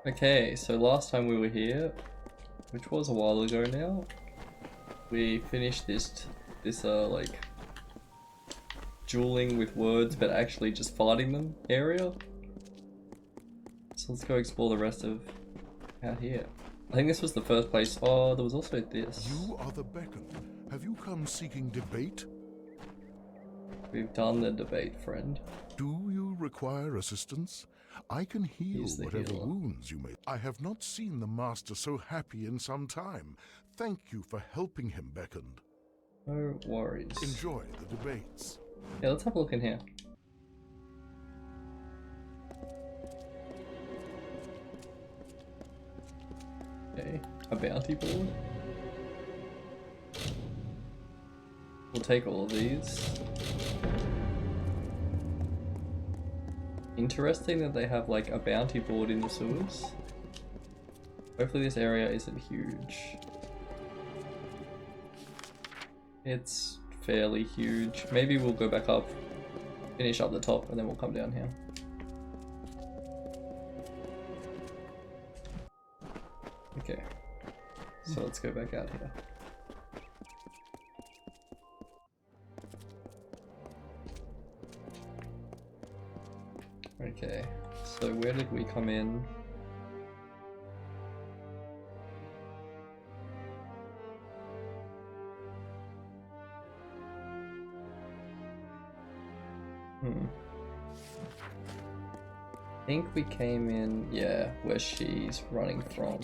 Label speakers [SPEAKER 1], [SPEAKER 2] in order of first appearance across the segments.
[SPEAKER 1] Okay, so last time we were here, which was a while ago now, we finished this like dueling with words but actually just fighting them area. So let's go explore the rest of out here. I think this was the first place. Oh, there was also this.
[SPEAKER 2] You are the beckoned. Have you come seeking debate?
[SPEAKER 1] We've done the debate, friend.
[SPEAKER 2] Do you require assistance? I can heal
[SPEAKER 1] He's the
[SPEAKER 2] whatever
[SPEAKER 1] healer.
[SPEAKER 2] wounds you may. I have not seen the master so happy in some time. Thank you for helping him, beckoned.
[SPEAKER 1] No worries.
[SPEAKER 2] Enjoy the debates.
[SPEAKER 1] Yeah, let's have a look in here. Okay, a bounty board. We'll take all of these. Interesting that they have like a bounty board in the sewers. Hopefully this area isn't huge. It's fairly huge. Maybe we'll go back up, finish up the top, and then we'll come down here. Okay, so let's go back out here. Okay, so where did we come in? I think we came in, yeah, where she's running from.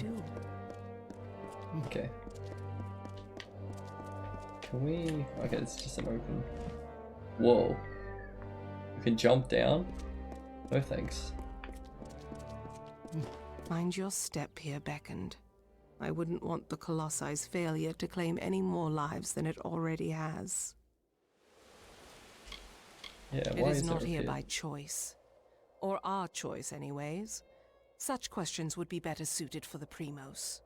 [SPEAKER 1] Okay. Can we... Okay, it's just an open... Whoa. You can jump down? No thanks.
[SPEAKER 3] Mind your step here, beckoned. I wouldn't want the Colosse's failure to claim any more lives than it already has.
[SPEAKER 1] Yeah,
[SPEAKER 3] It
[SPEAKER 1] why
[SPEAKER 3] is
[SPEAKER 1] is
[SPEAKER 3] not
[SPEAKER 1] there a
[SPEAKER 3] here
[SPEAKER 1] kid?
[SPEAKER 3] by choice. Or our choice, anyways. Such questions would be better suited for the Primos.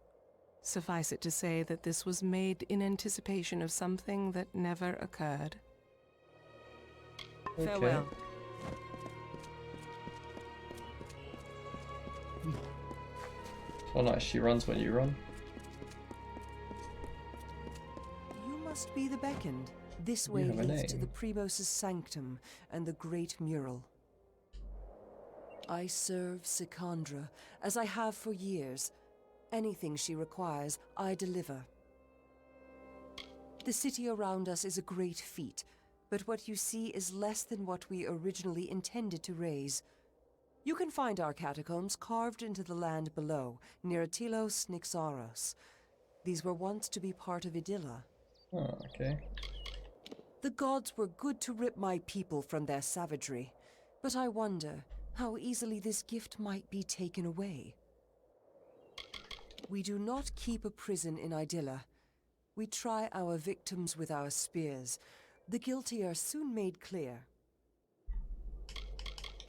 [SPEAKER 3] Suffice it to say that this was made in anticipation of something that never occurred.
[SPEAKER 1] Okay.
[SPEAKER 3] Farewell.
[SPEAKER 1] Oh nice, she runs when you run.
[SPEAKER 4] You must be the beckoned. This
[SPEAKER 1] You
[SPEAKER 4] way
[SPEAKER 1] have a
[SPEAKER 4] leads to
[SPEAKER 1] name.
[SPEAKER 4] the Primos' sanctum and the great mural. I serve Sikandra, as I have for years. Anything she requires, I deliver. The city around us is a great feat, but what you see is less than what we originally intended to raise. You can find our catacombs carved into the land below, near Atilos Nixaros. These were once to be part of Idylla.
[SPEAKER 1] Oh, okay.
[SPEAKER 4] The gods were good to rip my people from their savagery, but I wonder how easily this gift might be taken away. We do not keep a prison in Idylla. We try our victims with our spears. The guilty are soon made clear.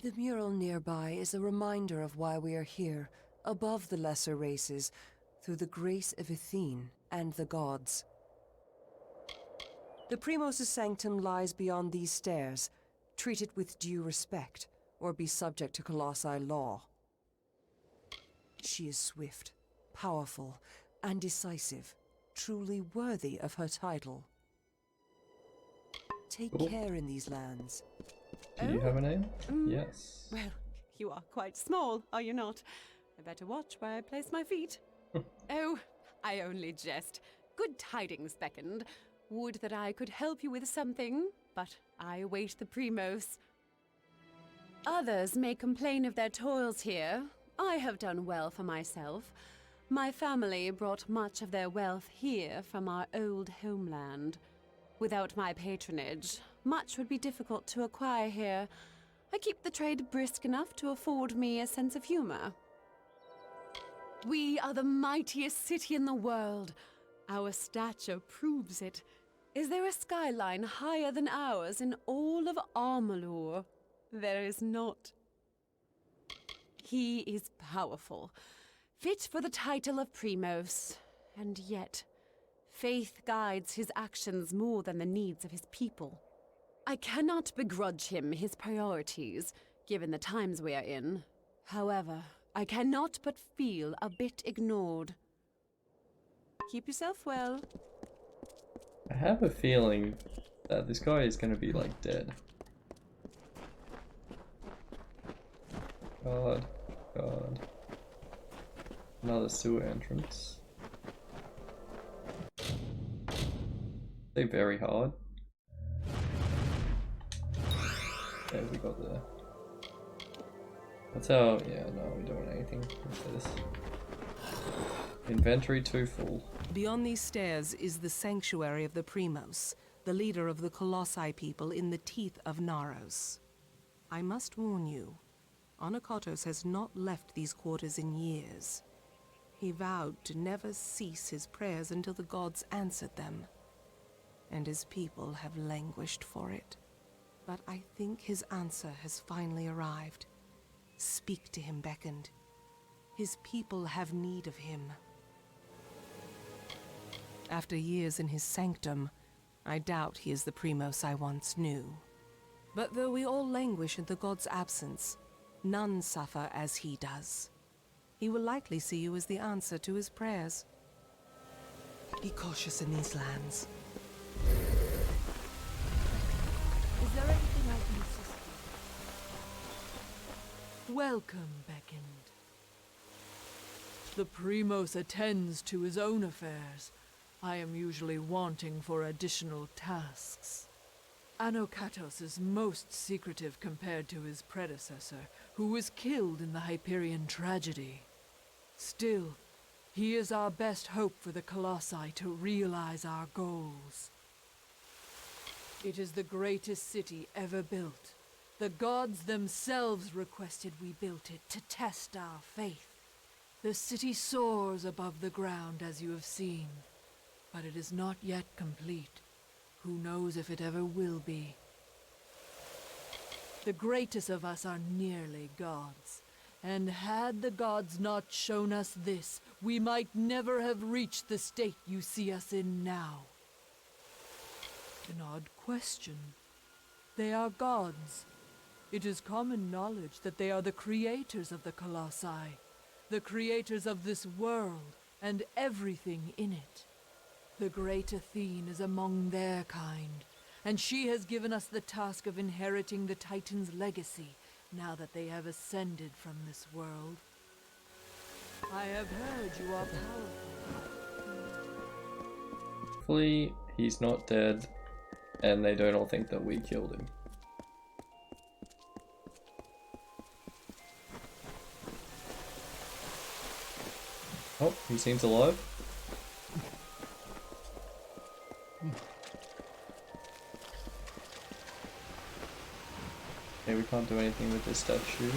[SPEAKER 4] The mural nearby is a reminder of why we are here, above the lesser races, through the grace of Athene and the gods. The Primos' sanctum lies beyond these stairs. Treat it with due respect, or be subject to Colossi law. She is swift, powerful, and decisive, truly worthy of her title. Take
[SPEAKER 1] Cool.
[SPEAKER 4] care in these lands.
[SPEAKER 1] Do you have a name? Yes.
[SPEAKER 5] Well, you are quite small, are you not? I better watch where I place my feet. Oh, I only jest. Good tidings, beckoned. Would that I could help you with something, but I await the Primos. Others may complain of their toils here. I have done well for myself. My family brought much of their wealth here from our old homeland. Without my patronage, much would be difficult to acquire here. I keep the trade brisk enough to afford me a sense of humor. We are the mightiest city in the world. Our stature proves it. Is there a skyline higher than ours in all of Amalur? There is not. He is powerful, fit for the title of Primos, and yet faith guides his actions more than the needs of his people. I cannot begrudge him his priorities, given the times we are in. However, I cannot but feel a bit ignored. Keep yourself well.
[SPEAKER 1] I have a feeling that this guy is gonna be like dead. God, God. Another sewer entrance. They're very hard. Yeah, we got there. That's how, yeah, no, we don't want anything with this. Inventory too full.
[SPEAKER 3] Beyond these stairs is the sanctuary of the Primos, the leader of the Colossi people in the teeth of Naros. I must warn you, Anakotos has not left these quarters in years. He vowed to never cease his prayers until the gods answered them, and his people have languished for it. But I think his answer has finally arrived. Speak to him, Beckoned. His people have need of him. After years in his sanctum, I doubt he is the Primos I once knew. But though we all languish in the god's absence, none suffer as he does. He will likely see you as the answer to his prayers. Be cautious in these lands.
[SPEAKER 6] Is there anything I can assist with? Welcome, Beckoned. The Primos attends to his own affairs. I am usually wanting for additional tasks. Anakotos is most secretive compared to his predecessor, who was killed in the Hyperion tragedy. Still, he is our best hope for the Colossi to realize our goals. It is the greatest city ever built. The gods themselves requested we built it to test our faith. The city soars above the ground, as you have seen, but it is not yet complete. Who knows if it ever will be? The greatest of us are nearly gods, and had the gods not shown us this, we might never have reached the state you see us in now. An odd question. They are gods. It is common knowledge that they are the creators of the Colossi, the creators of this world and everything in it. The great Athene is among their kind, and she has given us the task of inheriting the Titan's legacy now that they have ascended from this world. I have heard you are powerful.
[SPEAKER 1] Hopefully he's not dead and they don't all think that we killed him. Oh, he seems alive. Okay, we can't do anything with this statue.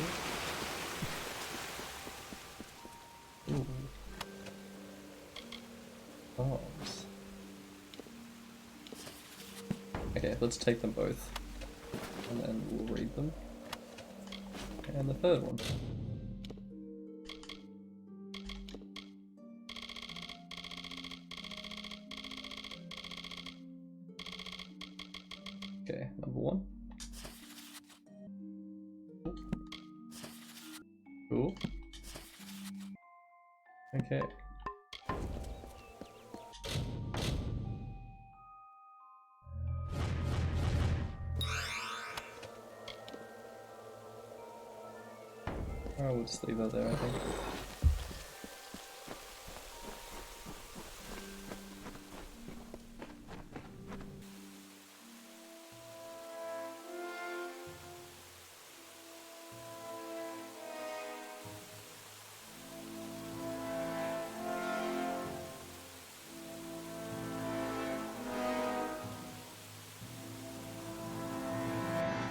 [SPEAKER 1] Ooh. Bombs. Okay, let's take them both. And then we'll read them. And the third one. Okay, number one. Cool. Okay. I will just leave that there, I think.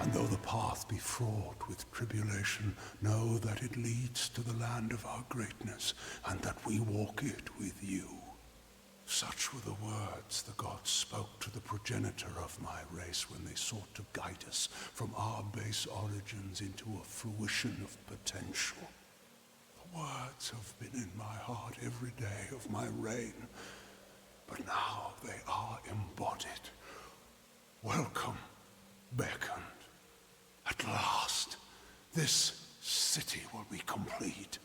[SPEAKER 2] And though the path be fraught with tribulation, know that it leads to the land of our greatness, and that we walk it with you. Such were the words the gods spoke to the progenitor of my race when they sought to guide us from our base origins into a fruition of potential. The words have been in my heart every day of my reign, but now they are embodied. Welcome, Beckoned. At last, this city will be complete.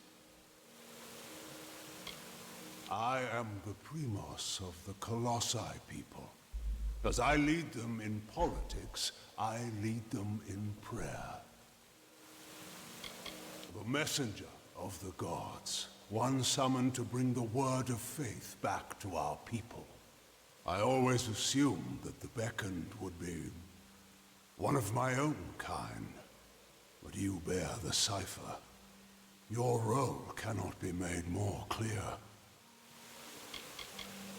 [SPEAKER 2] I am the Primos of the Colossi people. As I lead them in politics, I lead them in prayer. The messenger of the gods, one summoned to bring the word of faith back to our people. I always assumed that the beckoned would be one of my own kind, but you bear the cipher. Your role cannot be made more clear.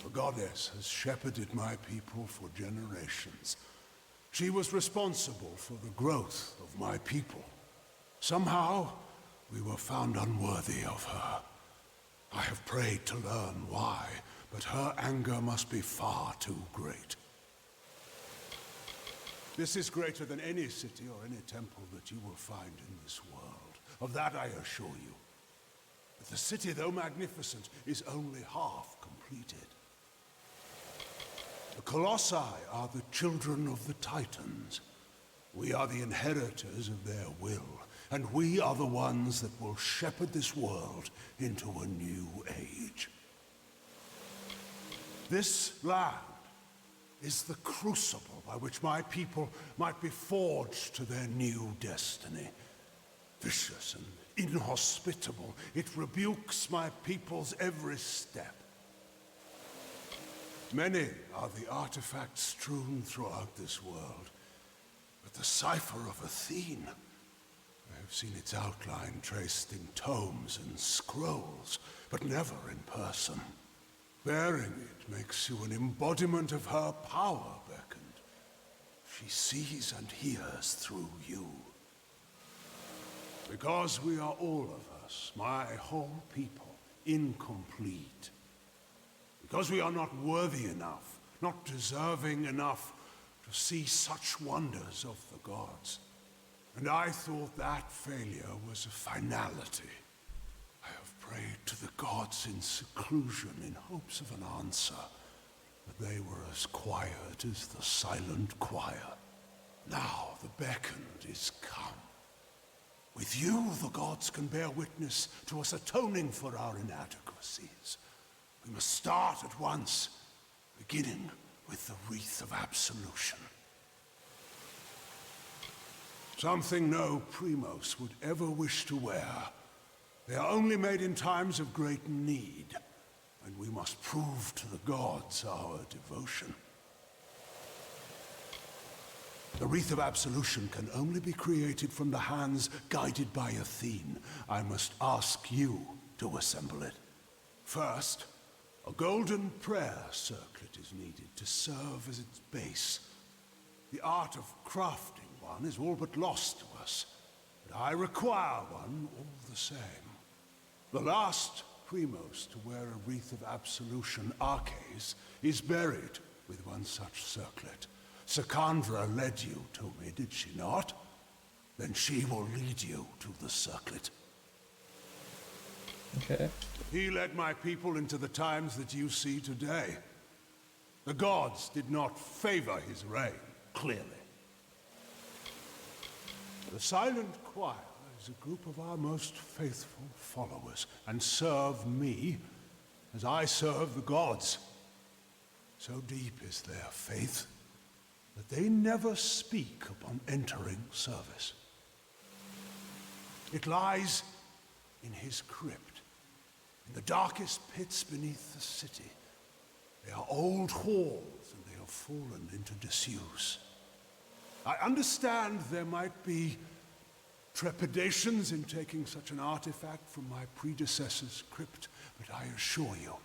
[SPEAKER 2] The goddess has shepherded my people for generations. She was responsible for the growth of my people. Somehow, we were found unworthy of her. I have prayed to learn why, but her anger must be far too great. This is greater than any city or any temple that you will find in this world. Of that I assure you. But the city, though magnificent, is only half completed. The Colossi are the children of the Titans. We are the inheritors of their will, and we are the ones that will shepherd this world into a new age. This land is the crucible by which my people might be forged to their new destiny. Vicious and inhospitable, it rebukes my people's every step. Many are the artifacts strewn throughout this world, but the cipher of Athene, I have seen its outline traced in tomes and scrolls, but never in person. Bearing it makes you an embodiment of her power, beckoned. She sees and hears through you. Because we are all of us, my whole people, incomplete. Because we are not worthy enough, not deserving enough to see such wonders of the gods. And I thought that failure was a finality. I have prayed to the gods in seclusion in hopes of an answer, but they were as quiet as the silent choir. Now the beckoned is come. With you, the gods can bear witness to us atoning for our inadequacies. We must start at once, beginning with the Wreath of Absolution. Something no Primos would ever wish to wear. They are only made in times of great need, and we must prove to the gods our devotion. The Wreath of Absolution can only be created from the hands guided by Athene. I must ask you to assemble it. First, a golden prayer circlet is needed to serve as its base. The art of crafting one is all but lost to us, but I require one all the same. The last Primos to wear a Wreath of Absolution, Arches, is buried with one such circlet. Sakandra led you to me, did she not? Then she will lead you to the circlet.
[SPEAKER 1] Okay.
[SPEAKER 2] He led my people into the times that you see today. The gods did not favor his reign, clearly. The Silent Choir is a group of our most faithful followers, and serve me as I serve the gods. So deep is their faith that they never speak upon entering service. It lies in his crypt, in the darkest pits beneath the city. They are old halls, and they have fallen into disuse. I understand there might be trepidations in taking such an artifact from my predecessor's crypt, but I assure you,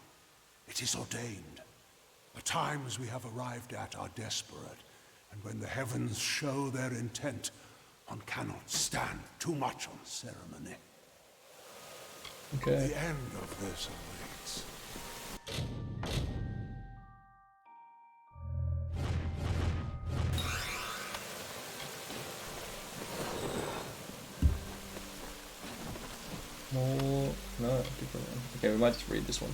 [SPEAKER 2] it is ordained. The times we have arrived at are desperate, and when the heavens show their intent, one cannot stand too much on ceremony.
[SPEAKER 1] Okay.
[SPEAKER 2] The end of this awaits.
[SPEAKER 1] More... No, different one. Okay, we might just read this one.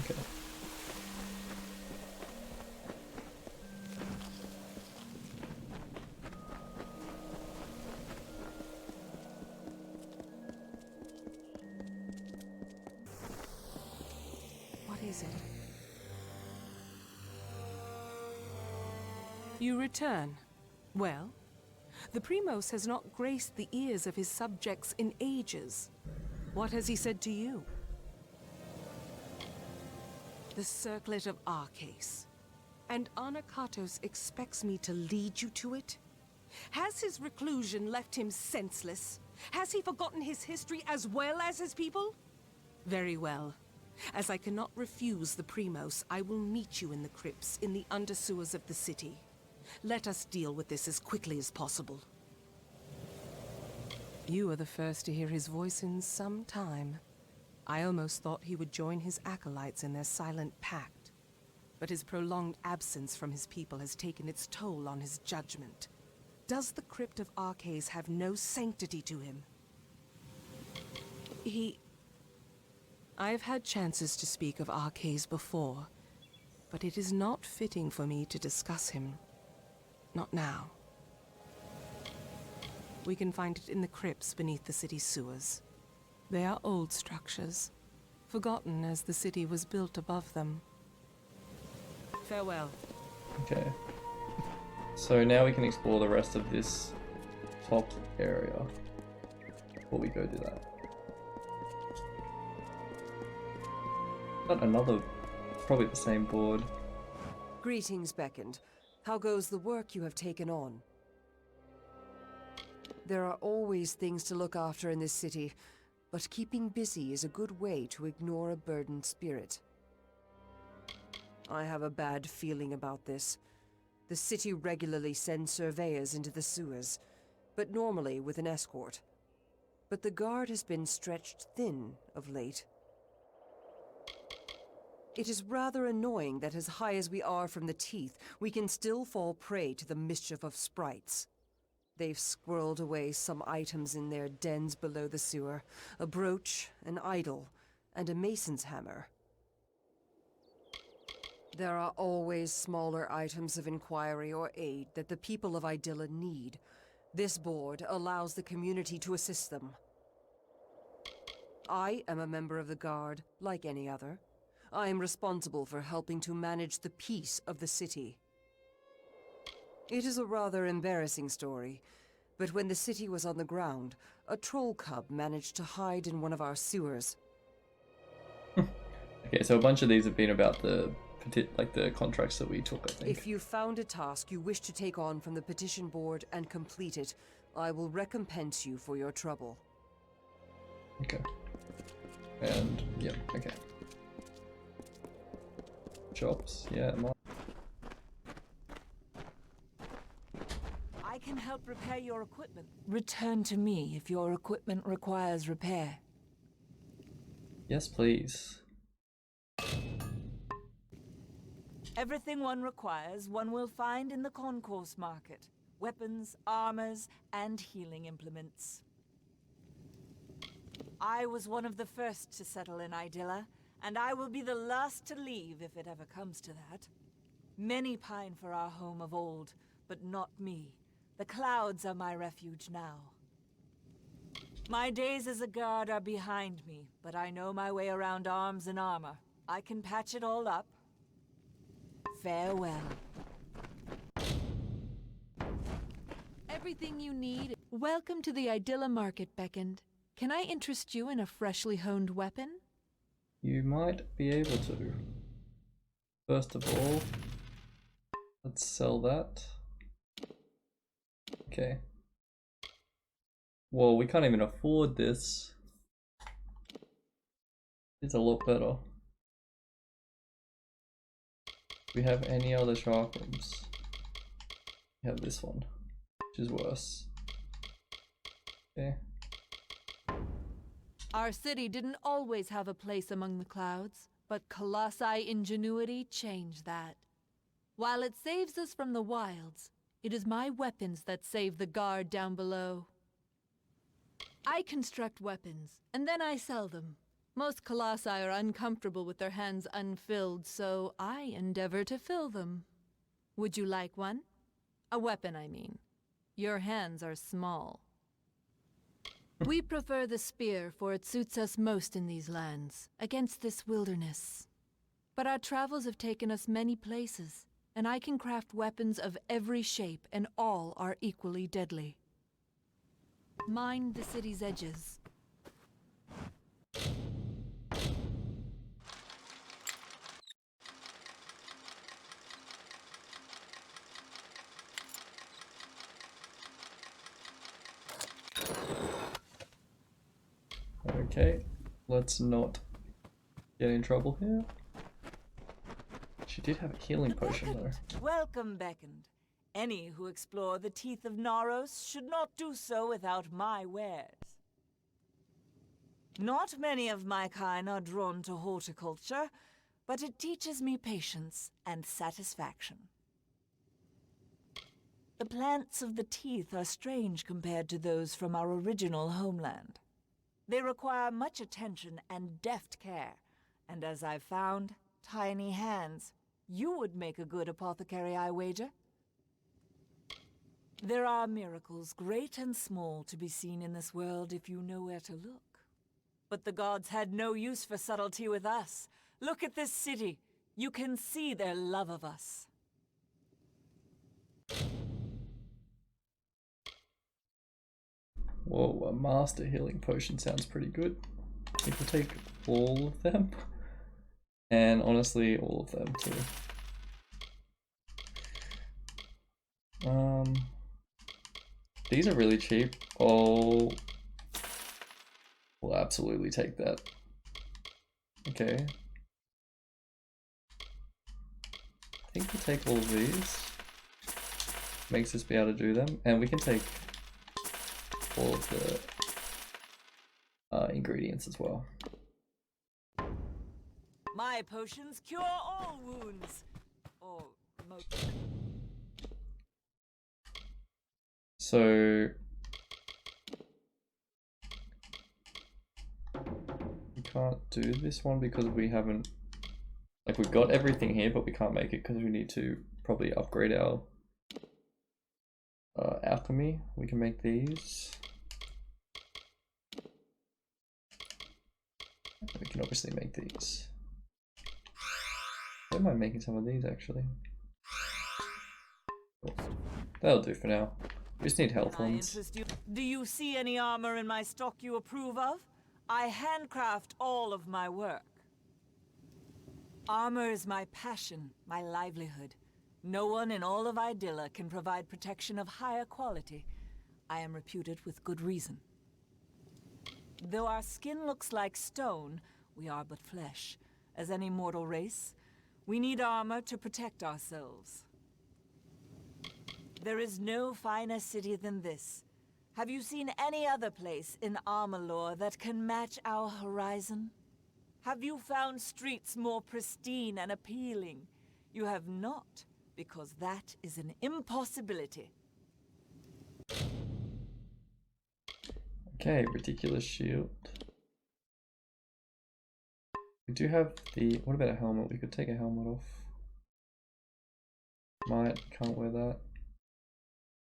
[SPEAKER 1] Okay.
[SPEAKER 3] is it? You return. Well, the Primos has not graced the ears of his subjects in ages. What has he said to you? The circlet of Arcase. And Anakatos expects me to lead you to it? Has his reclusion left him senseless? Has he forgotten his history as well as his people? Very well. As I cannot refuse the Primos, I will meet you in the crypts in the undersewers of the city. Let us deal with this as quickly as possible. You are the first to hear his voice in some time. I almost thought he would join his acolytes in their silent pact. But his prolonged absence from his people has taken its toll on his judgment. Does the crypt of Arcase have no sanctity to him? I've had chances to speak of Arcase before, but it is not fitting for me to discuss him. Not now. We can find it in the crypts beneath the city's sewers. They are old structures, forgotten as the city was built above them. Farewell.
[SPEAKER 1] Okay. So now we can explore the rest of this top area before we go do that. But another, probably the same board.
[SPEAKER 4] Greetings, Beckoned. How goes the work you have taken on? There are always things to look after in this city, but keeping busy is a good way to ignore a burdened spirit. I have a bad feeling about this. The city regularly sends surveyors into the sewers, but normally with an escort. But the guard has been stretched thin of late. It is rather annoying that as high as we are from the teeth, we can still fall prey to the mischief of sprites. They've squirreled away some items in their dens below the sewer. A brooch, an idol, and a mason's hammer. There are always smaller items of inquiry or aid that the people of Idylla need. This board allows the community to assist them. I am a member of the Guard, like any other. I am responsible for helping to manage the peace of the city. It is a rather embarrassing story, but when the city was on the ground, a troll cub managed to hide in one of our sewers.
[SPEAKER 1] Okay, so a bunch of these have been about the contracts that we took, I think.
[SPEAKER 4] If you found a task you wish to take on from the petition board and complete it, I will recompense you for your trouble.
[SPEAKER 1] Okay. And, yeah, okay. Shops, yeah,
[SPEAKER 7] I can help repair your equipment. Return to me if your equipment requires repair.
[SPEAKER 1] Yes, please.
[SPEAKER 7] Everything one requires, one will find in the concourse market. Weapons, armors, and healing implements. I was one of the first to settle in Idylla, and I will be the last to leave if it ever comes to that. Many pine for our home of old, but not me. The clouds are my refuge now. My days as a guard are behind me, but I know my way around arms and armor. I can patch it all up. Farewell.
[SPEAKER 6] Everything you need. Welcome to the Idylla Market, Beckoned. Can I interest you in a freshly honed weapon?
[SPEAKER 1] You might be able to. First of all, let's sell that. Okay. Well, we can't even afford this. It's a lot better. Do we have any other chakrams? We have this one, which is worse. Okay.
[SPEAKER 6] Our city didn't always have a place among the clouds, but Colossi ingenuity changed that. While it saves us from the wilds, it is my weapons that save the guard down below. I construct weapons, and then I sell them. Most Colossi are uncomfortable with their hands unfilled, so I endeavor to fill them. Would you like one? A weapon, I mean. Your hands are small. We prefer the spear, for it suits us most in these lands, against this wilderness.
[SPEAKER 7] But our travels have taken us many places, and I can craft weapons of every shape, and all are equally deadly. Mind the city's edges.
[SPEAKER 1] Okay, let's not get in trouble here. She did have a healing potion though.
[SPEAKER 7] Welcome, beckoned. Any who explore the teeth of Naros should not do so without my wares. Not many of my kind are drawn to horticulture, but it teaches me patience and satisfaction. The plants of the teeth are strange compared to those from our original homeland. They require much attention and deft care, and as I've found, tiny hands. You would make a good apothecary, I wager. There are miracles, great and small, to be seen in this world if you know where to look. But the gods had no use for subtlety with us. Look at this city. You can see their love of us.
[SPEAKER 1] Whoa, a master healing potion sounds pretty good. I think we'll take all of them. And honestly, all of them too. These are really cheap. Oh, we'll absolutely take that. Okay. I think we'll take all of these. Makes us be able to do them, and we can take all of the ingredients as well.
[SPEAKER 7] My potions cure all wounds. Or most.
[SPEAKER 1] So we can't do this one because we haven't, like, we've got everything here, but we can't make it because we need to probably upgrade our alchemy. We can make these. We can obviously make these. I don't mind making some of these actually. Cool. That'll do for now. We just need health ones.
[SPEAKER 7] Do you see any armor in my stock you approve of? I handcraft all of my work. Armor is my passion, my livelihood. No one in all of Idylla can provide protection of higher quality. I am reputed with good reason. Though our skin looks like stone, we are but flesh. As any mortal race, we need armor to protect ourselves. There is no finer city than this. Have you seen any other place in Amalur that can match our horizon? Have you found streets more pristine and appealing? You have not, because that is an impossibility.
[SPEAKER 1] Okay, ridiculous shield. We do have the, what about a helmet? We could take a helmet off. Can't wear that.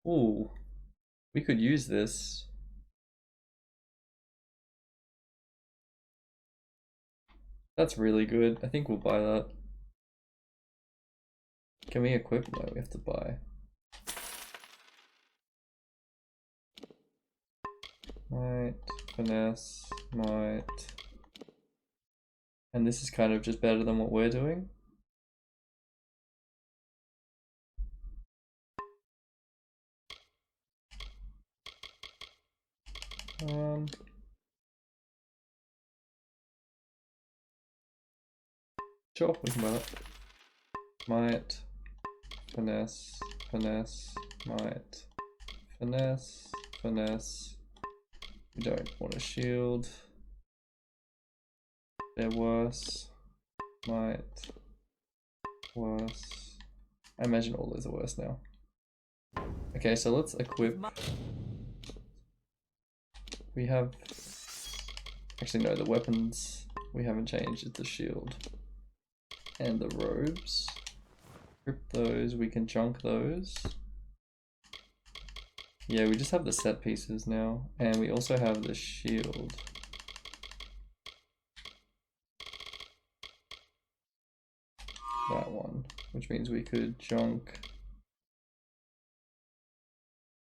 [SPEAKER 1] Ooh, we could use this. That's really good. I think we'll buy that. Can we equip? No, we have to buy. Might, finesse, might. And this is kind of just better than what we're doing. Sure, we can buy that. Might, finesse, finesse, might, finesse, finesse. We don't want a shield. They're worse. Might, worse. I imagine all those are worse now. Okay, so let's equip. We have, actually no, the weapons we haven't changed. It's the shield and the robes. Equip those, we can chunk those. Yeah, we just have the set pieces now, and we also have the shield. that one, which means we could junk.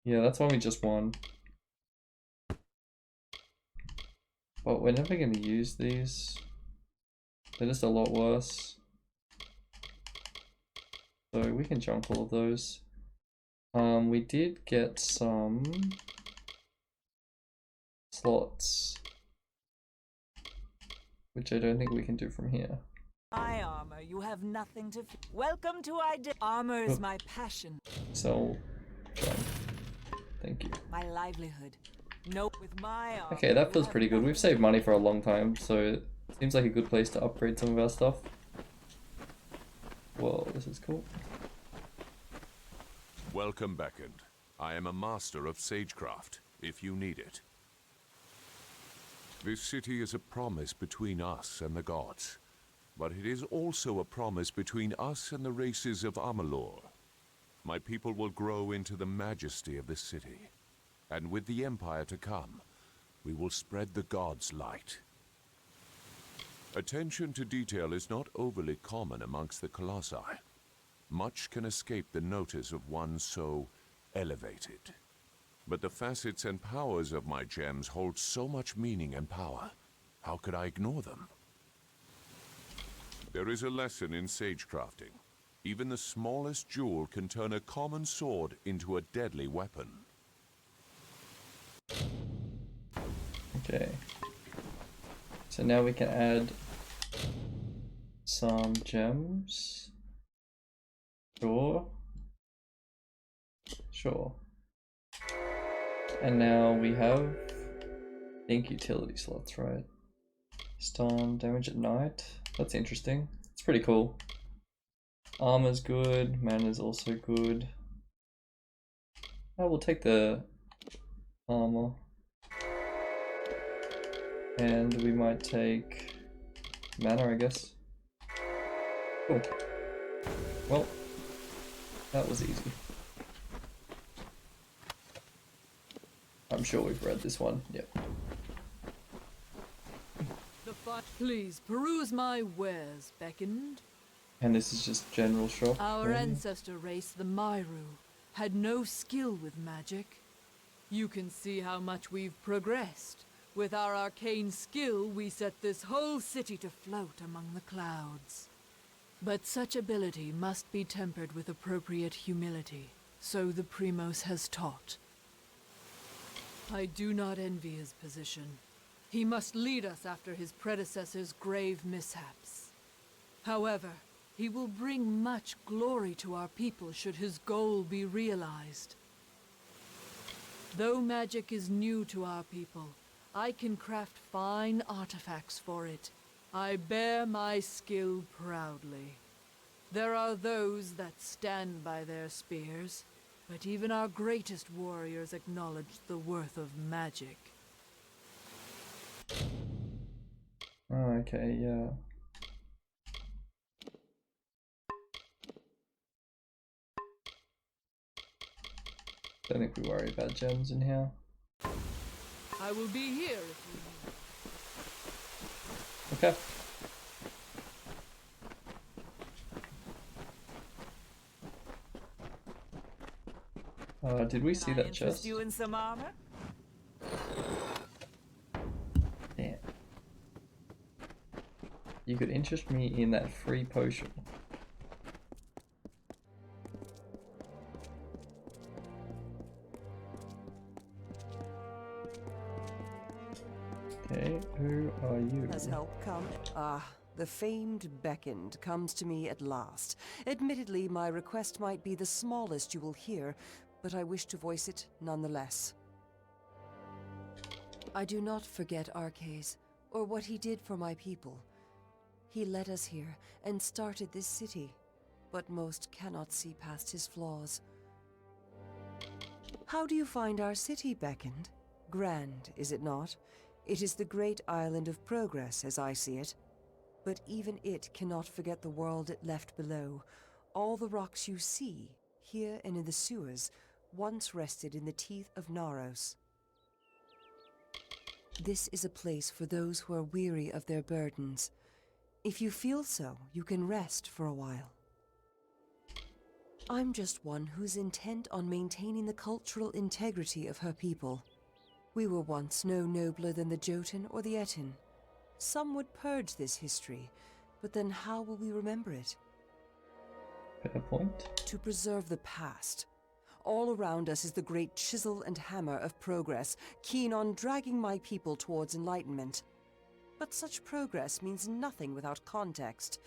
[SPEAKER 1] Yeah, that's one we just won. But we're never going to use these. They're just a lot worse. So we can junk all of those. We did get some slots, which I don't think we can do from here.
[SPEAKER 7] My armor, you have nothing to welcome to armor is my passion.
[SPEAKER 1] So, junk. Thank you.
[SPEAKER 7] My livelihood. No, with my armor.
[SPEAKER 1] Okay, that feels pretty good. We've saved money for a long time, so it seems like a good place to upgrade some of our stuff. Whoa, this is cool.
[SPEAKER 8] Welcome, Beckoned. I am a master of sagecraft, if you need it. This city is a promise between us and the gods, but it is also a promise between us and the races of Amalur. My people will grow into the majesty of the city, and with the Empire to come, we will spread the gods' light. Attention to detail is not overly common amongst the Colossi. Much can escape the notice of one so elevated. But the facets and powers of my gems hold so much meaning and power. How could I ignore them? There is a lesson in sagecrafting. Even the smallest jewel can turn a common sword into a deadly weapon.
[SPEAKER 1] Okay. So now we can add some gems. Sure. Sure. And now we have, I think, utility slots, right? Stun, damage at night. That's interesting. It's pretty cool. Armor's good, mana's also good. Oh, we'll take the armor. And we might take mana, I guess. Cool. Well, that was easy. I'm sure we've read this one. Yep.
[SPEAKER 6] Please peruse my wares, Beckoned.
[SPEAKER 1] And this is just general shop.
[SPEAKER 6] Our
[SPEAKER 1] maybe?
[SPEAKER 6] ancestor race, the Myru, had no skill with magic. You can see how much we've progressed. With our arcane skill, we set this whole city to float among the clouds. But such ability must be tempered with appropriate humility, so the Primos has taught. I do not envy his position. He must lead us after his predecessor's grave mishaps. However, he will bring much glory to our people should his goal be realized. Though magic is new to our people, I can craft fine artifacts for it. I bear my skill proudly. There are those that stand by their spears, but even our greatest warriors acknowledge the worth of magic.
[SPEAKER 1] Oh, okay, yeah. Don't think we worry about gems in here.
[SPEAKER 6] I will be here if you need.
[SPEAKER 1] Okay. Did we see that
[SPEAKER 7] interest
[SPEAKER 1] chest?
[SPEAKER 7] you in some armor?
[SPEAKER 1] Damn. You could interest me in that free potion. Okay, who are you?
[SPEAKER 4] Has help come? Ah, the famed Beckoned comes to me at last. Admittedly, my request might be the smallest you will hear, but I wish to voice it nonetheless. I do not forget Arcades, or what he did for my people. He led us here and started this city, but most cannot see past his flaws. How do you find our city, Beckoned? Grand, is it not? It is the great island of progress, as I see it. But even it cannot forget the world it left below. All the rocks you see, here and in the sewers, once rested in the teeth of Naros. This is a place for those who are weary of their burdens. If you feel so, you can rest for a while. I'm just one who's intent on maintaining the cultural integrity of her people. We were once no nobler than the Jotun or the Etin. Some would purge this history, but then how will we remember it?
[SPEAKER 1] Fair point.
[SPEAKER 4] To preserve the past. All around us is the great chisel and hammer of progress, keen on dragging my people towards enlightenment. But such progress means nothing without context.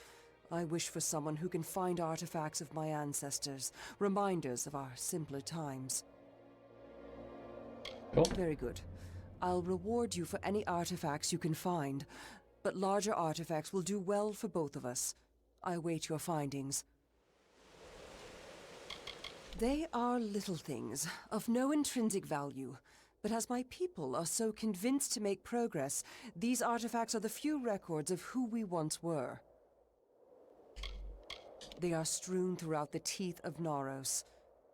[SPEAKER 4] I wish for someone who can find artifacts of my ancestors, reminders of our simpler times.
[SPEAKER 1] Cool.
[SPEAKER 4] Very good. I'll reward you for any artifacts you can find, but larger artifacts will do well for both of us. I await your findings. They are little things, of no intrinsic value, but as my people are so convinced to make progress, these artifacts are the few records of who we once were. They are strewn throughout the teeth of Naros.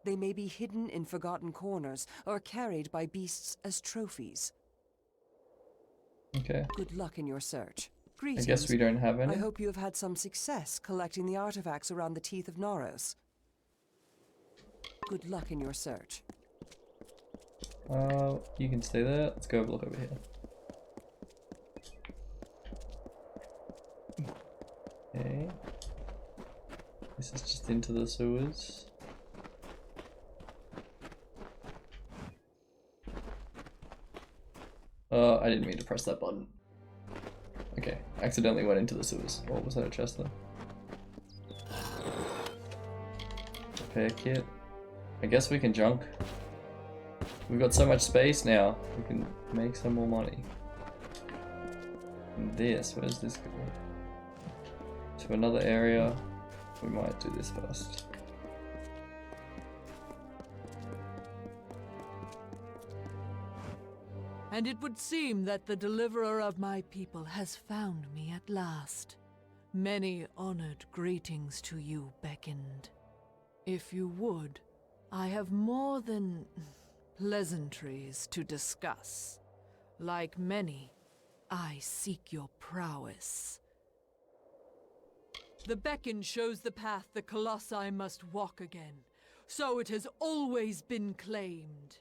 [SPEAKER 4] They may be hidden in forgotten corners, or carried by beasts as trophies.
[SPEAKER 1] Okay.
[SPEAKER 4] Good luck in your search.
[SPEAKER 1] I
[SPEAKER 4] Greetings.
[SPEAKER 1] guess we don't have any.
[SPEAKER 4] I hope you have had some success collecting the artifacts around the teeth of Naros. Good luck in your search.
[SPEAKER 1] You can stay there. Let's go have a look over here. Okay. This is just into the sewers. I didn't mean to press that button. Okay, accidentally went into the sewers. What was that, a chest though? Repair kit. I guess we can junk. We've got so much space now. We can make some more money. And this, where's this going? To another area. We might do this first.
[SPEAKER 6] And it would seem that the deliverer of my people has found me at last. Many honored greetings to you beckoned. If you would, I have more than pleasantries to discuss. Like many, I seek your prowess. The beacon shows the path the Colossi must walk again. So it has always been claimed.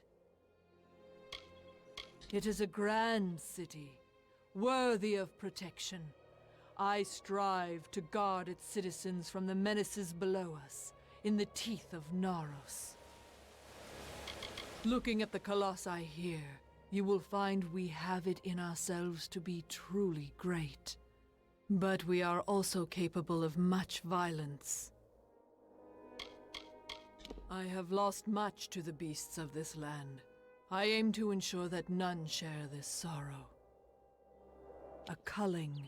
[SPEAKER 6] It is a grand city, worthy of protection. I strive to guard its citizens from the menaces below us, in the teeth of Naros. Looking at the Colossi here, you will find we have it in ourselves to be truly great. But we are also capable of much violence. I have lost much to the beasts of this land. I aim to ensure that none share this sorrow. A culling.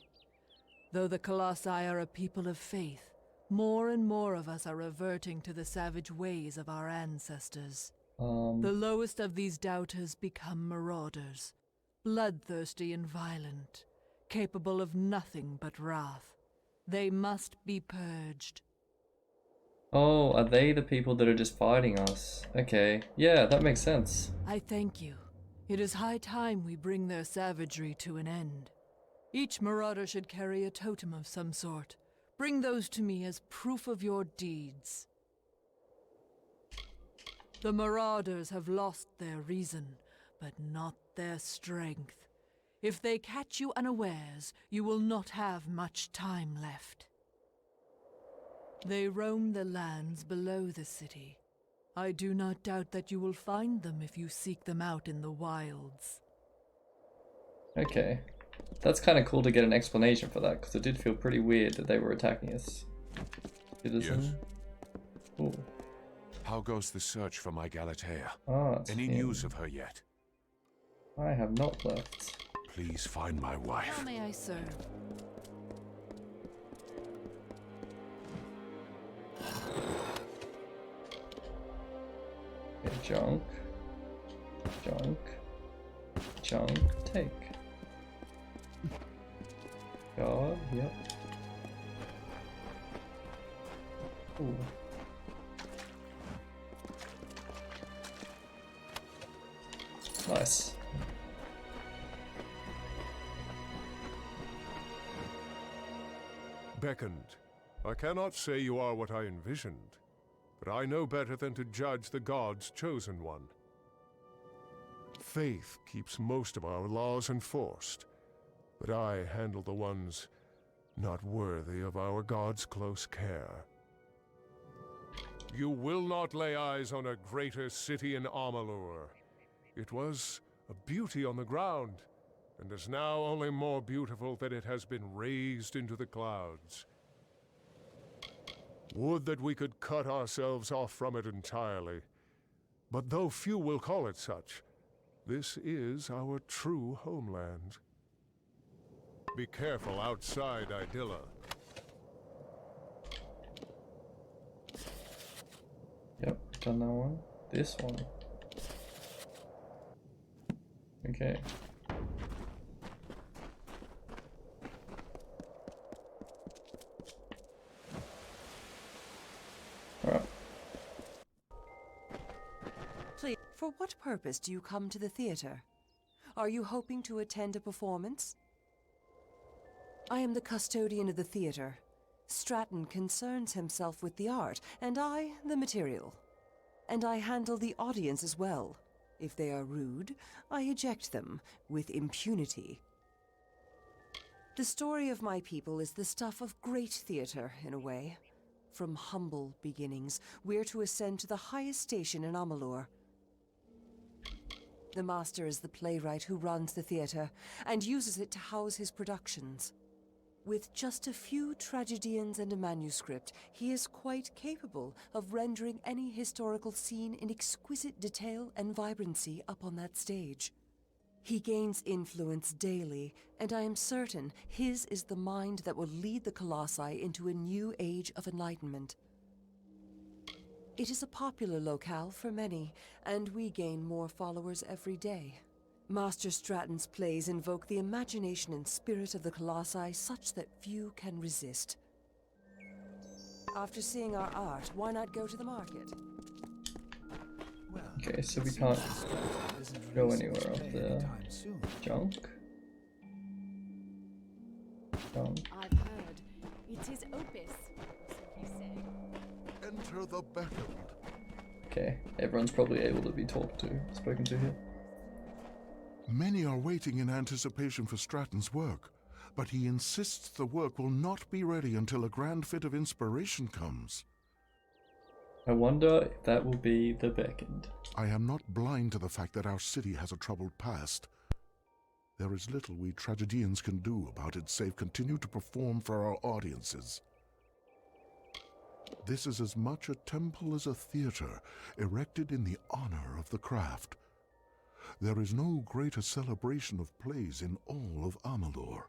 [SPEAKER 6] Though the Colossi are a people of faith, more and more of us are reverting to the savage ways of our ancestors. The lowest of these doubters become marauders, bloodthirsty and violent, capable of nothing but wrath. They must be purged.
[SPEAKER 1] Oh, are they the people that are just fighting us? Okay, yeah, that makes sense.
[SPEAKER 6] I thank you. It is high time we bring their savagery to an end. Each marauder should carry a totem of some sort. Bring those to me as proof of your deeds. The marauders have lost their reason, but not their strength. If they catch you unawares, you will not have much time left. They roam the lands below the city. I do not doubt that you will find them if you seek them out in the wilds.
[SPEAKER 1] Okay. That's kind of cool to get an explanation for that, because it did feel pretty weird that they were attacking us. Citizen?
[SPEAKER 8] Yes.
[SPEAKER 1] Ooh.
[SPEAKER 8] How goes the search for my Galatea?
[SPEAKER 1] Ah, it's
[SPEAKER 8] Any
[SPEAKER 1] him.
[SPEAKER 8] news of her yet?
[SPEAKER 1] I have not left.
[SPEAKER 8] Please find my wife.
[SPEAKER 6] How may I serve?
[SPEAKER 1] Okay, junk. Junk. Junk. Take. God, yep. Ooh. Nice.
[SPEAKER 9] beckoned. I cannot say you are what I envisioned, but I know better than to judge the God's chosen one. Faith keeps most of our laws enforced, but I handle the ones not worthy of our God's close care. You will not lay eyes on a greater city in Amalur. It was a beauty on the ground, and is now only more beautiful that it has been raised into the clouds. Would that we could cut ourselves off from it entirely. But though few will call it such, this is our true homeland. Be careful outside Idylla.
[SPEAKER 1] Yep, done that one. This one. Okay. Alright.
[SPEAKER 4] Please, for what purpose do you come to the theater? Are you hoping to attend a performance? I am the custodian of the theater. Stratton concerns himself with the art, and I, the material. And I handle the audience as well. If they are rude, I eject them with impunity. The story of my people is the stuff of great theater, in a way. From humble beginnings, we're to ascend to the highest station in Amalur. The master is the playwright who runs the theater, and uses it to house his productions. With just a few tragedians and a manuscript, he is quite capable of rendering any historical scene in exquisite detail and vibrancy up on that stage. He gains influence daily, and I am certain his is the mind that will lead the Colossi into a new age of enlightenment. It is a popular locale for many, and we gain more followers every day. Master Stratton's plays invoke the imagination and spirit of the Colossi such that few can resist. After seeing our art, why not go to the market?
[SPEAKER 1] Okay, so we can't go anywhere up there. Junk? Junk.
[SPEAKER 5] I've heard. It is Opus, so you say.
[SPEAKER 2] Enter the beckoned.
[SPEAKER 1] Okay, everyone's probably able to be spoken to here.
[SPEAKER 2] Many are waiting in anticipation for Stratton's work, but he insists the work will not be ready until a grand fit of inspiration comes.
[SPEAKER 1] I wonder if that will be the beckoned.
[SPEAKER 2] I am not blind to the fact that our city has a troubled past. There is little we tragedians can do about it save continue to perform for our audiences. This is as much a temple as a theater, erected in the honor of the craft. There is no greater celebration of plays in all of Amalur.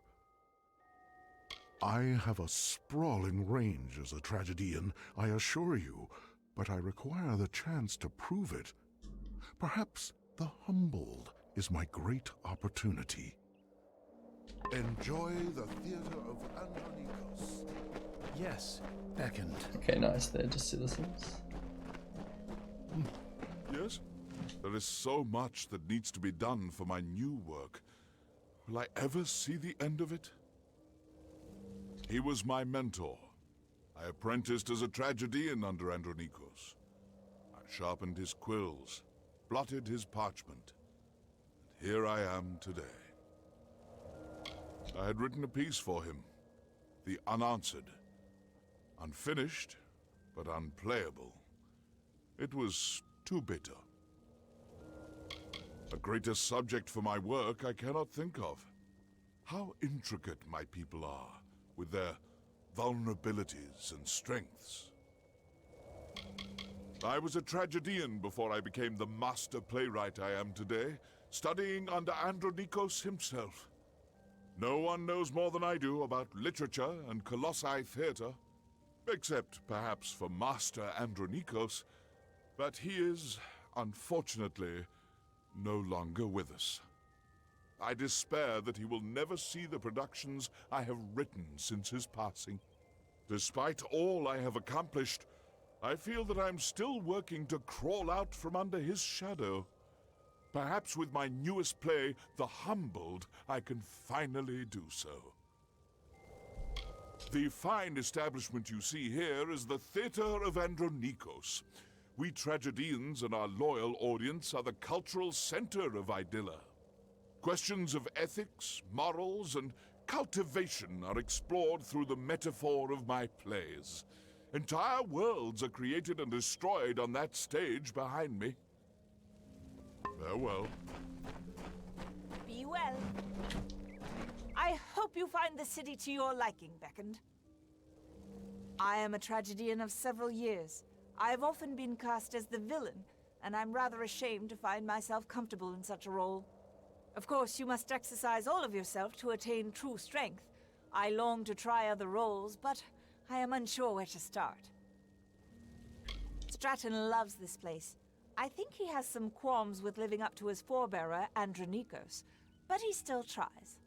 [SPEAKER 2] I have a sprawling range as a tragedian, I assure you, but I require the chance to prove it. Perhaps the humbled is my great opportunity. Enjoy the theater of Andronikos.
[SPEAKER 10] Yes, beckoned.
[SPEAKER 1] Okay, nice, they're just citizens.
[SPEAKER 11] Yes? There is so much that needs to be done for my new work. Will I ever see the end of it? He was my mentor. I apprenticed as a tragedian under Andronikos. I sharpened his quills, blotted his parchment, and here I am today. I had written a piece for him, The Unanswered. Unfinished, but unplayable. It was too bitter. A greater subject for my work I cannot think of. How intricate my people are, with their vulnerabilities and strengths. I was a tragedian before I became the master playwright I am today, studying under Andronikos himself. No one knows more than I do about literature and Colossi theater, except perhaps for Master Andronikos, but he is, unfortunately, no longer with us. I despair that he will never see the productions I have written since his passing. Despite all I have accomplished, I feel that I'm still working to crawl out from under his shadow. Perhaps with my newest play, The Humbled, I can finally do so. The fine establishment you see here is the Theatre of Andronikos. We tragedians and our loyal audience are the cultural center of Idylla. Questions of ethics, morals, and cultivation are explored through the metaphor of my plays. Entire worlds are created and destroyed on that stage behind me. Farewell.
[SPEAKER 7] Be well. I hope you find the city to your liking, Beckend. I am a tragedian of several years. I've often been cast as the villain, and I'm rather ashamed to find myself comfortable in such a role. Of course, you must exercise all of yourself to attain true strength. I long to try other roles, but I am unsure where to start. Stratton loves this place. I think he has some qualms with living up to his forebearer, Andronikos, but he still tries.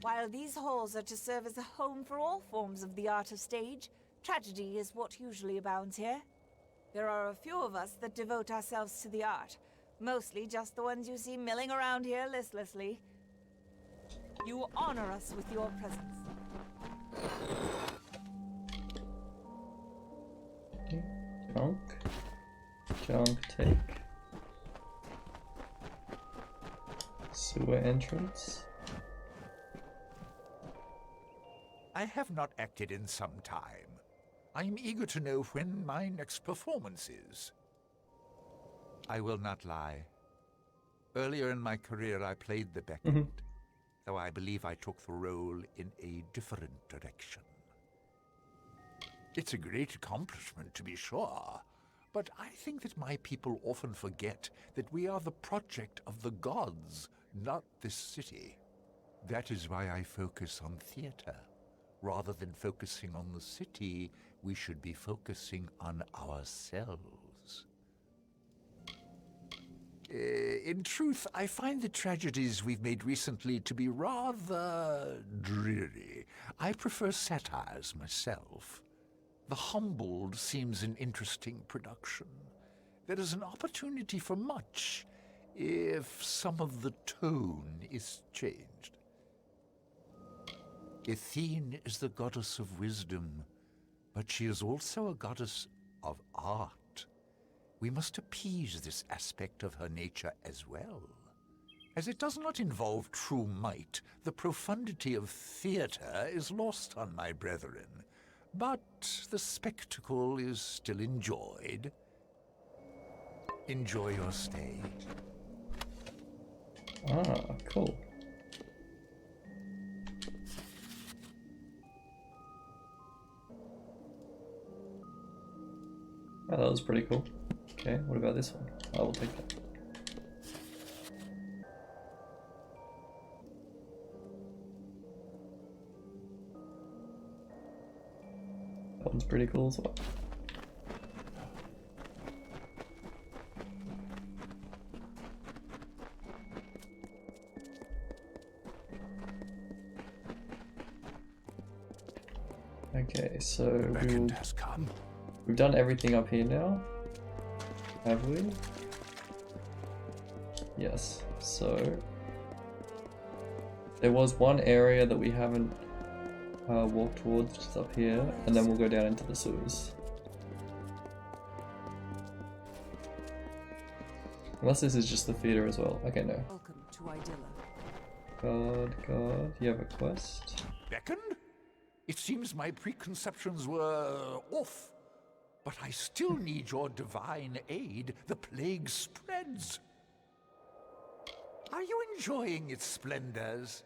[SPEAKER 7] While these halls are to serve as a home for all forms of the art of stage, tragedy is what usually abounds here. There are a few of us that devote ourselves to the art, mostly just the ones you see milling around here listlessly. You honor us with your presence.
[SPEAKER 1] Junk, take. Sewer entrance.
[SPEAKER 10] I have not acted in some time. I am eager to know when my next performance is. I will not lie. Earlier in my career I played the Beckend, though I believe I took the role in a different direction. It's a great accomplishment, to be sure, but I think that my people often forget that we are the project of the gods, not this city. That is why I focus on theater. Rather than focusing on the city, we should be focusing on ourselves. In truth, I find the tragedies we've made recently to be rather dreary. I prefer satires myself. The Humbled seems an interesting production. There is an opportunity for much, if some of the tone is changed. Athene is the goddess of wisdom, but she is also a goddess of art. We must appease this aspect of her nature as well. As it does not involve true might, the profundity of theater is lost on my brethren. But the spectacle is still enjoyed. Enjoy your stay.
[SPEAKER 1] Ah, cool. Oh, that was pretty cool. Okay, what about this one? I will take that. That one's pretty cool as well. Okay, so
[SPEAKER 2] Beckend has come.
[SPEAKER 1] we've done everything up here now, have we? Yes, so there was one area that we haven't walked towards, which is up here, and then we'll go down into the sewers. Unless this is just the theater as well. Okay, no.
[SPEAKER 4] Welcome to Idylla.
[SPEAKER 1] God, you have a quest?
[SPEAKER 10] Beckend? It seems my preconceptions were off. But I still need your divine aid. The plague spreads. Are you enjoying its splendors?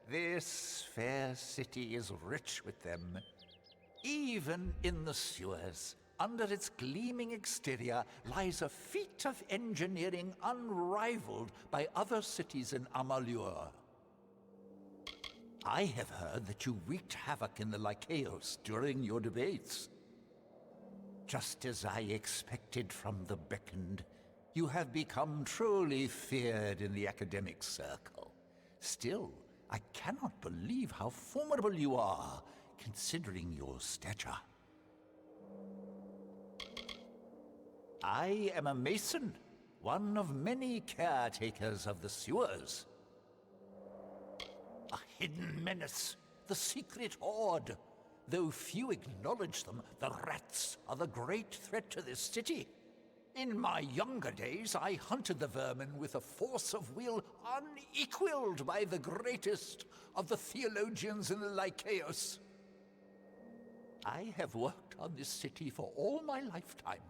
[SPEAKER 10] This fair city is rich with them. Even in the sewers, under its gleaming exterior, lies a feat of engineering unrivaled by other cities in Amalur. I have heard that you wreaked havoc in the Lycaeos during your debates. Just as I expected from the Beckend, you have become truly feared in the academic circle. Still, I cannot believe how formidable you are, considering your stature. I am a mason, one of many caretakers of the sewers. A hidden menace, the secret horde. Though few acknowledge them, the rats are the great threat to this city. In my younger days, I hunted the vermin with a force of will unequaled by the greatest of the theologians in Lycaeus. I have worked on this city for all my lifetime.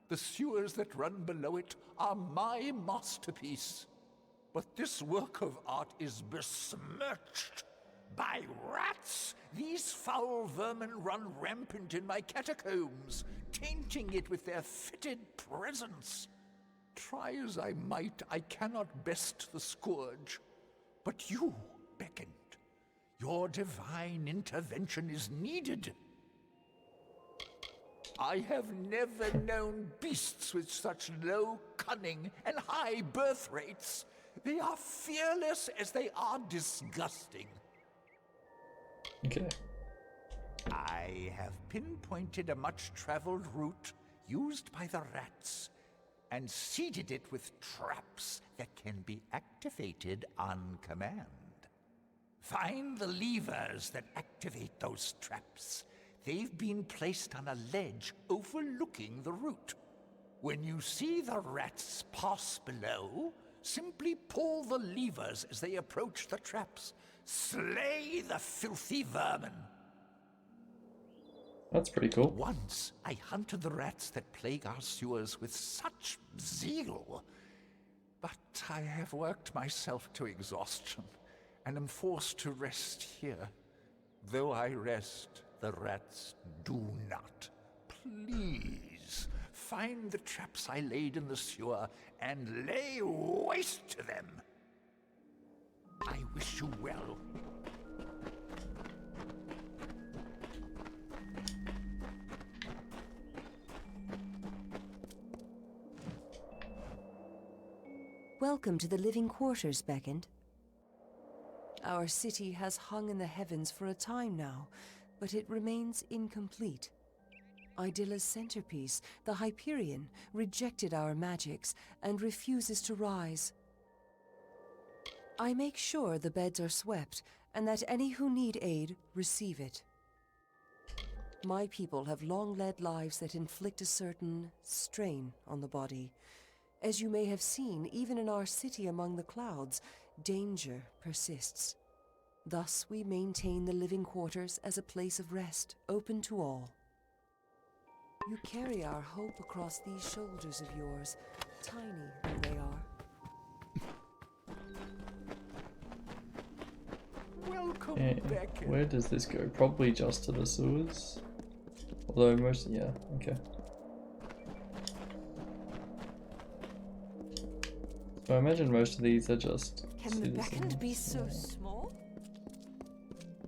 [SPEAKER 10] The sewers that run below it are my masterpiece. But this work of art is besmirched by rats. These foul vermin run rampant in my catacombs, tainting it with their fetid presence. Try as I might, I cannot best the scourge. But you beckoned. Your divine intervention is needed. I have never known beasts with such low cunning and high birth rates. They are fearless as they are disgusting.
[SPEAKER 1] Okay.
[SPEAKER 10] I have pinpointed a much-traveled route used by the rats and seeded it with traps that can be activated on command. Find the levers that activate those traps. They've been placed on a ledge overlooking the route. When you see the rats pass below, simply pull the levers as they approach the traps. Slay the filthy vermin.
[SPEAKER 1] That's pretty cool.
[SPEAKER 10] Once I hunted the rats that plague our sewers with such zeal, but I have worked myself to exhaustion and am forced to rest here. Though I rest, the rats do not. Please, find the traps I laid in the sewer and lay waste to them. I wish you well.
[SPEAKER 4] Welcome to the living quarters, Beckend. Our city has hung in the heavens for a time now, but it remains incomplete. Idilla's centerpiece, the Hyperion, rejected our magics and refuses to rise. I make sure the beds are swept, and that any who need aid receive it. My people have long led lives that inflict a certain strain on the body. As you may have seen, even in our city among the clouds, danger persists. Thus we maintain the living quarters as a place of rest, open to all. You carry our hope across these shoulders of yours, tiny though they are.
[SPEAKER 10] Welcome,
[SPEAKER 1] Okay.
[SPEAKER 10] Beckett.
[SPEAKER 1] Where does this go? Probably just to the sewers. Although most, yeah, okay. So I imagine most of these are just
[SPEAKER 7] Can the Beckend
[SPEAKER 1] citizens.
[SPEAKER 7] be so small?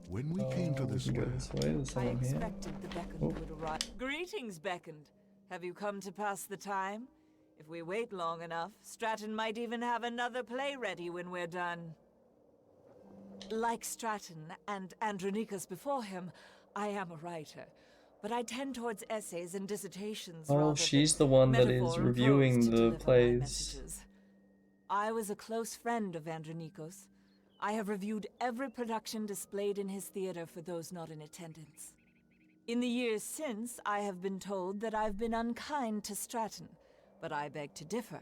[SPEAKER 2] When we came to this
[SPEAKER 1] we go
[SPEAKER 2] land,
[SPEAKER 1] this way. There's
[SPEAKER 7] I
[SPEAKER 1] someone here.
[SPEAKER 7] expected the Beckend
[SPEAKER 1] Oh.
[SPEAKER 7] would arrive. Greetings, Beckend. Have you come to pass the time? If we wait long enough, Stratton might even have another play ready when we're done. Like Stratton and Andronicus before him, I am a writer, but I tend towards essays and dissertations
[SPEAKER 1] Oh,
[SPEAKER 7] rather
[SPEAKER 1] she's
[SPEAKER 7] than
[SPEAKER 1] the one that
[SPEAKER 7] metaphor
[SPEAKER 1] is
[SPEAKER 7] and
[SPEAKER 1] reviewing
[SPEAKER 7] prose to
[SPEAKER 1] the
[SPEAKER 7] deliver my
[SPEAKER 1] plays.
[SPEAKER 7] messages. I was a close friend of Andronicus. I have reviewed every production displayed in his theater for those not in attendance. In the years since, I have been told that I've been unkind to Stratton, but I beg to differ.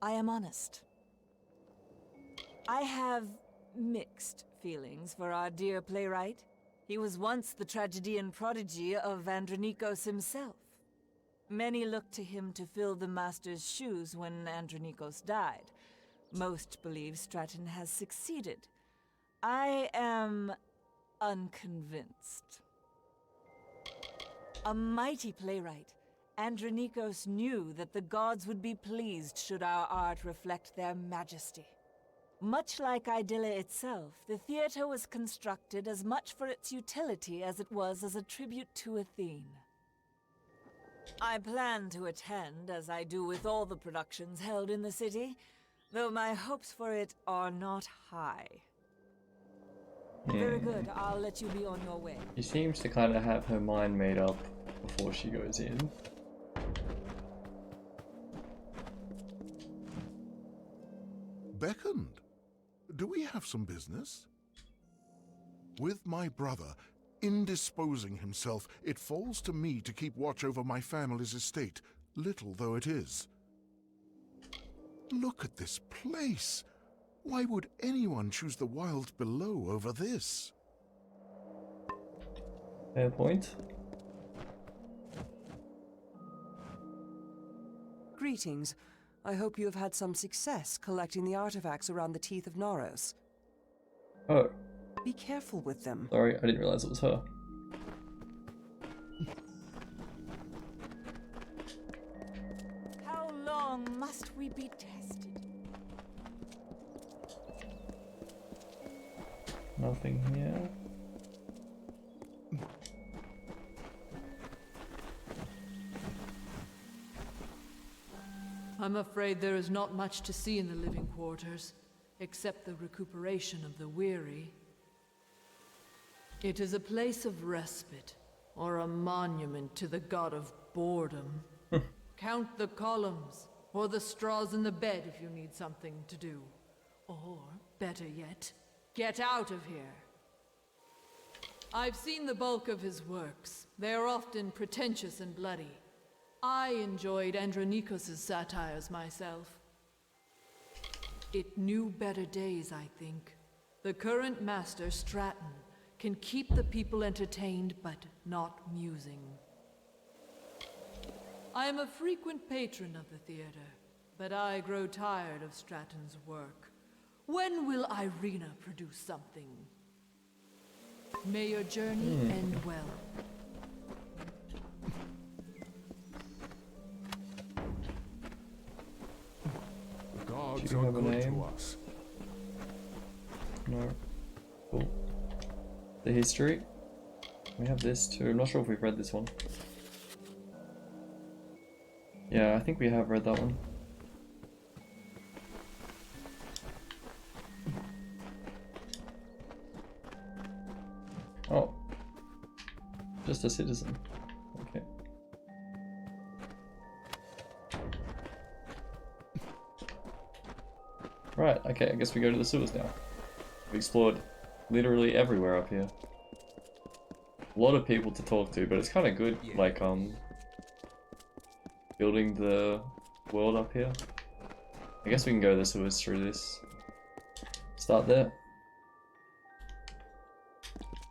[SPEAKER 7] I am honest. I have mixed feelings for our dear playwright. He was once the tragedian prodigy of Andronicus himself. Many looked to him to fill the master's shoes when Andronicus died. Most believe Stratton has succeeded. I am unconvinced. A mighty playwright, Andronicus knew that the gods would be pleased should our art reflect their majesty. Much like Idylla itself, the theater was constructed as much for its utility as it was as a tribute to Athene. I plan to attend, as I do with all the productions held in the city, though my hopes for it are not high. Very good, I'll let you be on your way.
[SPEAKER 1] She seems to kind of have her mind made up before she goes in.
[SPEAKER 2] beckoned. Do we have some business?
[SPEAKER 12] With my brother indisposing himself, it falls to me to keep watch over my family's estate, little though it is. Look at this place. Why would anyone choose the wild below over this?
[SPEAKER 1] Fair point.
[SPEAKER 4] Greetings. I hope you have had some success collecting the artifacts around the teeth of Naros.
[SPEAKER 1] Oh,
[SPEAKER 4] Be careful with them.
[SPEAKER 1] sorry, I didn't realize it was her.
[SPEAKER 7] How long must we be tested?
[SPEAKER 1] Nothing here.
[SPEAKER 6] I'm afraid there is not much to see in the living quarters, except the recuperation of the weary. It is a place of respite, or a monument to the god of boredom. Count the columns, or the straws in the bed if you need something to do. Or, better yet, get out of here. I've seen the bulk of his works. They are often pretentious and bloody. I enjoyed Andronikos' satires myself. It knew better days, I think. The current master, Stratton, can keep the people entertained, but not musing. I am a frequent patron of the theater, but I grow tired of Stratton's work. When will Irina produce something? May your journey end well.
[SPEAKER 9] The gods
[SPEAKER 1] Do you
[SPEAKER 9] are
[SPEAKER 1] have a
[SPEAKER 9] good
[SPEAKER 1] name?
[SPEAKER 9] to us.
[SPEAKER 1] No. Cool. The history. We have this too. I'm not sure if we've read this one. Yeah, I think we have read that one. Oh. Just a citizen. Okay. Right, okay, I guess we go to the sewers now. We explored literally everywhere up here. A lot of people to talk to, but it's kind of good, like, building the world up here. I guess we can go the sewers through this. Start there.